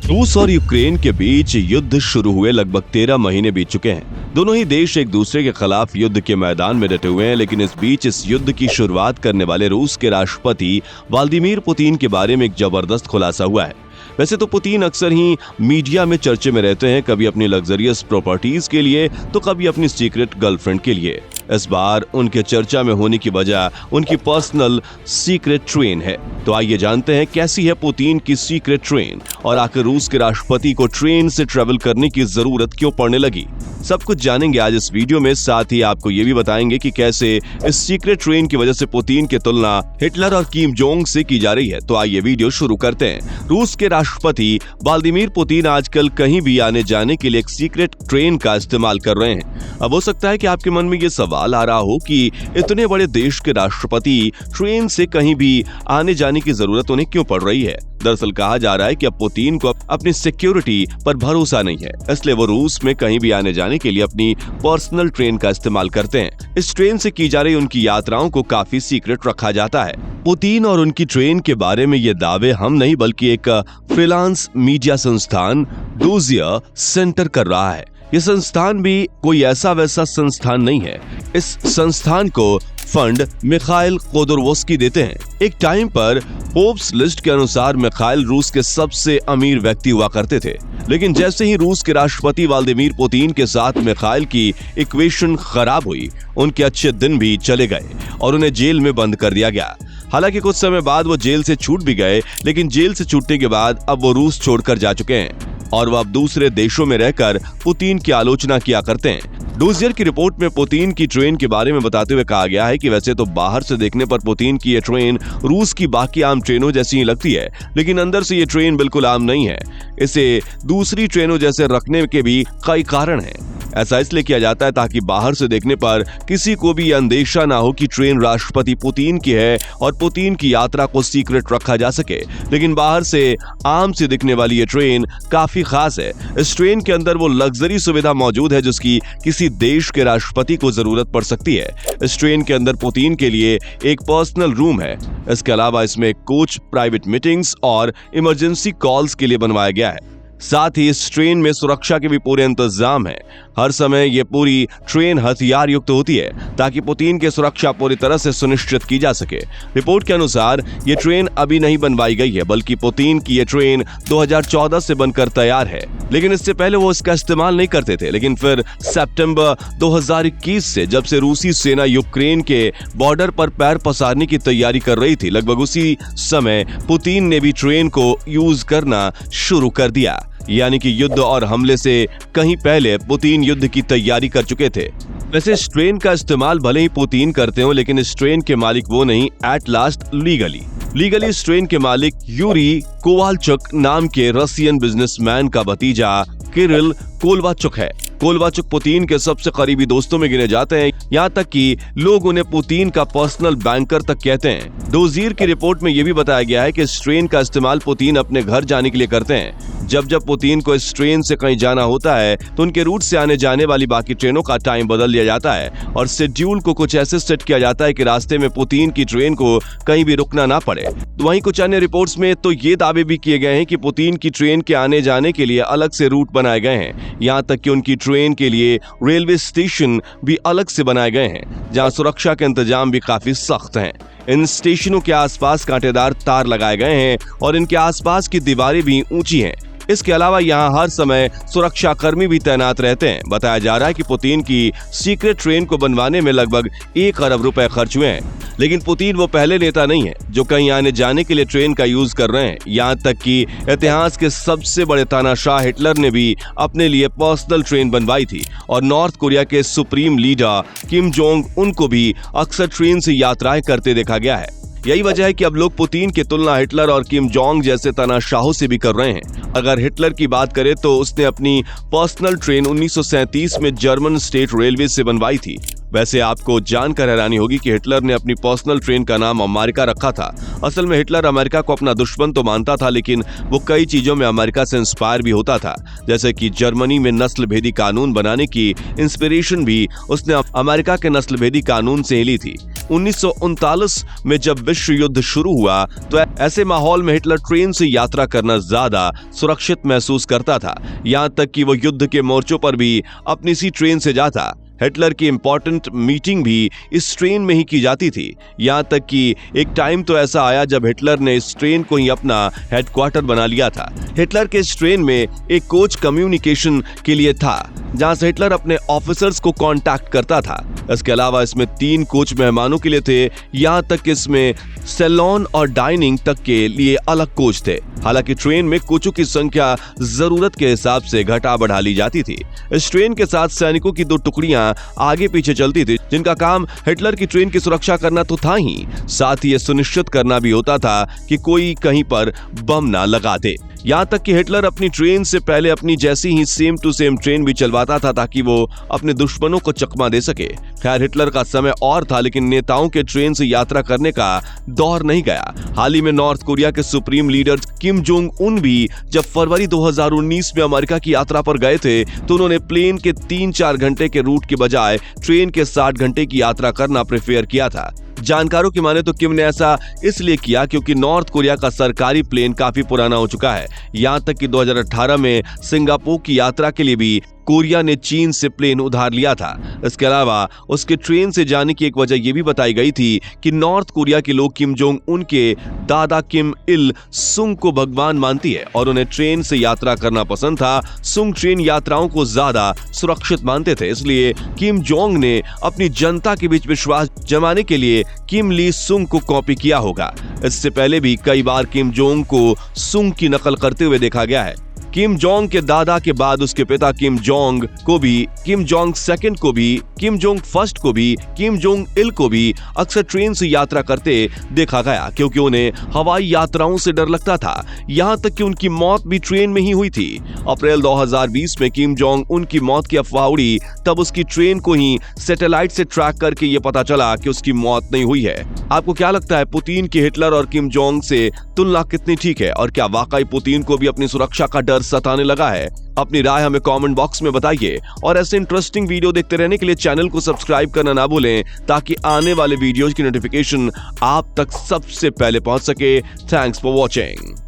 रूस और यूक्रेन के बीच युद्ध शुरू हुए लगभग 13 महीने बीत चुके हैं। दोनों ही देश एक दूसरे के खिलाफ युद्ध के मैदान में डटे हुए हैं, लेकिन इस बीच इस युद्ध की शुरुआत करने वाले रूस के राष्ट्रपति व्लादिमीर पुतिन के बारे में एक जबरदस्त खुलासा हुआ है। वैसे तो पुतिन अक्सर ही मीडिया में चर्चे में रहते हैं, कभी अपनी लग्जरियस प्रॉपर्टीज के लिए तो कभी अपनी सीक्रेट गर्लफ्रेंड के लिए। इस बार उनके चर्चा में होने की वजह उनकी पर्सनल सीक्रेट ट्रेन है। तो आइए जानते हैं कैसी है पुतिन की सीक्रेट ट्रेन और आखिर रूस के राष्ट्रपति को ट्रेन से ट्रेवल करने की जरूरत क्यों पड़ने लगी। सब कुछ जानेंगे आज इस वीडियो में। साथ ही आपको ये भी बताएंगे कि कैसे इस सीक्रेट ट्रेन की वजह से पुतिन की तुलना हिटलर और किम जोंग से की जा रही है। तो आइए वीडियो शुरू करते हैं। रूस के राष्ट्रपति व्लादिमीर पुतिन आजकल कहीं भी आने जाने के लिए एक सीक्रेट ट्रेन का इस्तेमाल कर रहे हैं। अब हो सकता है कि आपके मन में ये सवाल आ रहा हो कि इतने बड़े देश के राष्ट्रपति ट्रेन से कहीं भी आने जाने की जरूरत उन्हें क्यों पड़ रही है। दरअसल कहा जा रहा है कि अब पुतिन को अपनी सिक्योरिटी पर भरोसा नहीं है, इसलिए वो रूस में कहीं भी आने जाने के लिए अपनी पर्सनल ट्रेन का इस्तेमाल करते हैं। इस ट्रेन से की जा रही उनकी यात्राओं को काफी सीक्रेट रखा जाता है। पुतिन और उनकी ट्रेन के बारे में ये दावे हम नहीं बल्कि एक फ्रीलांस मीडिया संस्थान डोजियर सेंटर कर रहा है। ये संस्थान भी कोई ऐसा वैसा संस्थान नहीं है। इस संस्थान को फंड मिखाइल खोदोरवस्की देते हैं। एक टाइम पर फोर्ब्स लिस्ट के अनुसार मिखाइल रूस के सबसे अमीर व्यक्ति हुआ करते थे, लेकिन जैसे ही रूस के राष्ट्रपति व्लादिमीर पुतिन के साथ मिखाइल की इक्वेशन खराब हुई, उनके अच्छे दिन भी चले गए और उन्हें जेल में बंद कर दिया गया। हालांकि कुछ समय बाद वो जेल से छूट भी गए, लेकिन जेल से छूटने के बाद अब वो रूस छोड़कर जा चुके हैं और वह अब दूसरे देशों में रहकर पुतिन की आलोचना किया करते हैं। डोजियर की रिपोर्ट में पुतिन की ट्रेन के बारे में बताते हुए कहा गया है कि वैसे तो बाहर से देखने पर पुतिन की ये ट्रेन रूस की बाकी आम ट्रेनों जैसी ही लगती है, लेकिन अंदर से ये ट्रेन बिल्कुल आम नहीं है। इसे दूसरी ट्रेनों जैसे रखने के भी कई कारण हैं। ऐसा इसलिए किया जाता है ताकि बाहर से देखने पर किसी को भी अंदेशा ना हो कि ट्रेन राष्ट्रपति पुतिन की है और पुतिन की यात्रा को सीक्रेट रखा जा सके। लेकिन बाहर से आम से दिखने वाली ये ट्रेन काफी खास है। इस ट्रेन के अंदर वो लग्जरी सुविधा मौजूद है जिसकी किसी देश के राष्ट्रपति को जरूरत पड़ सकती है। इस ट्रेन के अंदर पुतिन के लिए एक पर्सनल रूम है। इसके अलावा इसमें एक कोच प्राइवेट मीटिंग्स और इमरजेंसी कॉल्स के लिए बनवाया गया है। साथ ही इस ट्रेन में सुरक्षा के भी पूरे इंतजाम है। हर समय ये पूरी ट्रेन हथियार युक्त होती है ताकि पुतिन की सुरक्षा पूरी तरह से सुनिश्चित की जा सके। रिपोर्ट के अनुसार ये ट्रेन अभी नहीं बनवाई गई है, बल्कि पुतिन की ये ट्रेन 2014 से बनकर तैयार है, लेकिन इससे पहले वो इसका इस्तेमाल नहीं करते थे। लेकिन फिर सितंबर 2021 से जब से रूसी सेना यूक्रेन के बॉर्डर पर पैर पसारने की तैयारी कर रही थी, लगभग उसी समय पुतिन ने भी ट्रेन को यूज करना शुरू कर दिया। यानी कि युद्ध और हमले से कहीं पहले पुतिन युद्ध की तैयारी कर चुके थे। वैसे इस ट्रेन का इस्तेमाल भले ही पुतिन करते हो, लेकिन इस ट्रेन के मालिक वो नहीं, एट लास्ट लीगली इस ट्रेन के मालिक यूरी कोवालचुक नाम के रशियन बिजनेसमैन का भतीजा किरिल कोलवाचुक है। कोलवाचुक पुतिन के सबसे करीबी दोस्तों में गिने जाते हैं, यहाँ तक कि लोग उन्हें पुतिन का पर्सनल बैंकर तक कहते हैं। डोजियर की रिपोर्ट में यह भी बताया गया है कि इस ट्रेन का इस्तेमाल पुतिन अपने घर जाने के लिए करते हैं। जब पुतिन को इस ट्रेन से कहीं जाना होता है तो उनके रूट से आने जाने वाली बाकी ट्रेनों का टाइम बदल दिया जाता है और शेड्यूल को कुछ ऐसे सेट किया जाता है कि रास्ते में पुतिन की ट्रेन को कहीं भी रुकना ना पड़े। वहीं कुछ अन्य रिपोर्ट्स में तो ये दावे भी किए गए हैं कि पुतिन की ट्रेन के आने जाने के लिए अलग से रूट बनाए गए हैं। यहाँ तक कि उनकी ट्रेन के लिए रेलवे स्टेशन भी अलग से बनाए गए हैं, जहाँ सुरक्षा के इंतजाम भी काफी सख्त हैं। इन स्टेशनों के आसपास कांटेदार तार लगाए गए हैं और इनके आसपास की दीवारें भी ऊंची हैं। इसके अलावा यहाँ हर समय सुरक्षा कर्मी भी तैनात रहते हैं। बताया जा रहा है कि पुतिन की सीक्रेट ट्रेन को बनवाने में लगभग 1 अरब रुपए खर्च हुए हैं। लेकिन पुतिन वो पहले नेता नहीं है जो कहीं आने जाने के लिए ट्रेन का यूज कर रहे हैं। यहाँ तक कि इतिहास के सबसे बड़े तानाशाह हिटलर ने भी अपने लिए पर्सनल ट्रेन बनवाई थी और नॉर्थ कोरिया के सुप्रीम लीडर किम जोंग उनको भी अक्सर ट्रेन से यात्राएं करते देखा गया है। यही वजह है कि अब लोग पुतिन की तुलना हिटलर और किम जोंग जैसे तानाशाहों से भी कर रहे हैं। अगर हिटलर की बात करें तो उसने अपनी पर्सनल ट्रेन 1937 में जर्मन स्टेट रेलवे से बनवाई थी। वैसे आपको जानकर हैरानी होगी कि हिटलर ने अपनी पर्सनल ट्रेन का नाम अमेरिका रखा था। असल में हिटलर अमेरिका को अपना दुश्मन तो मानता था, लेकिन वो कई चीजों में अमेरिका से इंस्पायर भी होता था, जैसे कि जर्मनी में नस्ल भेदी कानून बनाने की इंस्पिरेशन भी उसने अमेरिका के नस्ल भेदी कानून से ही ली थी। 1939 में जब विश्व युद्ध शुरू हुआ तो ऐसे माहौल में हिटलर ट्रेन से यात्रा करना ज्यादा सुरक्षित महसूस करता था। यहां तक कि वो युद्ध के मोर्चों पर भी अपनी सी ट्रेन से जाता। हिटलर की इंपॉर्टेंट मीटिंग भी इस ट्रेन में ही की जाती थी। यहां तक कि एक टाइम तो ऐसा आया जब हिटलर ने इस ट्रेन को ही अपना हेडक्वार्टर बना लिया था। हिटलर के इस ट्रेन में एक कोच कम्युनिकेशन के लिए था, जहां से हिटलर अपने ऑफिसर्स को कांटेक्ट करता था। इसके अलावा इसमें 3 कोच मेहमानों के लिए थे। यहां तक कि इसमें सैलून और डाइनिंग तक के लिए अलग कोच थे। हालांकि ट्रेन में कोचों की संख्या जरूरत के हिसाब से घटा बढ़ा ली जाती थी। इस ट्रेन के साथ सैनिकों की 2 टुकड़ियां आगे पीछे चलती थी, जिनका काम हिटलर की ट्रेन की सुरक्षा करना तो था ही, साथ ही यह सुनिश्चित करना भी होता था कि कोई कहीं पर बम ना लगा दे। यहां तक कि हिटलर अपनी ट्रेन से पहले अपनी जैसी ही सेम टू सेम ट्रेन भी चलवाता था ताकि वो अपने दुश्मनों को चकमा दे सके। खैर, हिटलर का समय और था, लेकिन नेताओं के ट्रेन से यात्रा करने का दौर नहीं गया। हाल ही में नॉर्थ कोरिया के supreme leader Kim Jong Un भी जब फरवरी 2019 में अमेरिका की यात्रा पर गए थे तो उन्होंने प्लेन के 3-4 घंटे के रूट के बजाय ट्रेन के 60 घंटे की यात्रा करना प्रेफर किया था। जानकारों की माने तो किम ने ऐसा इसलिए किया क्योंकि नॉर्थ कोरिया का सरकारी प्लेन काफी पुराना हो चुका है। यहां तक कि 2018 में सिंगापुर की यात्रा के लिए भी कोरिया ने चीन से प्लेन उधार लिया था। इसके अलावा उसके ट्रेन से जाने की एक वजह यह भी बताई गई थी कि नॉर्थ कोरिया के लोग किम जोंग उनके दादा किम इल सुंग को भगवान मानती है और उन्हें ट्रेन से यात्रा करना पसंद था। सुंग ट्रेन यात्राओं को ज्यादा सुरक्षित मानते थे, इसलिए किम जोंग ने अपनी जनता के बीच विश्वास जमाने के लिए किम ली सुंग को कॉपी किया होगा। इससे पहले भी कई बार किम जोंग को सुंग की नकल करते हुए देखा गया है। किम जोंग के दादा के बाद उसके पिता किम जोंग को भी, किम जोंग सेकंड को भी, किम जोंग फर्स्ट को भी, किम जोंग इल को भी अक्सर ट्रेन से यात्रा करते देखा गया क्योंकि उन्हें हवाई यात्राओं से डर लगता था। यहां तक कि उनकी मौत भी ट्रेन में ही हुई थी। अप्रैल 2020 में किम जोंग उनकी मौत की अफवाह उड़ी, तब उसकी ट्रेन को ही सैटेलाइट से ट्रैक करके ये पता चला कि उसकी मौत नहीं हुई है। आपको क्या लगता है, पुतिन की हिटलर और किम जोंग से तुलना कितनी ठीक है और क्या वाकई पुतिन को भी अपनी सुरक्षा का डर सताने लगा है? अपनी राय हमें कमेंट बॉक्स में बताइए और ऐसे इंटरेस्टिंग वीडियो देखते रहने के लिए चैनल को सब्सक्राइब करना ना भूलें ताकि आने वाले वीडियोज की नोटिफिकेशन आप तक सबसे पहले पहुंच सके। Thanks for watching.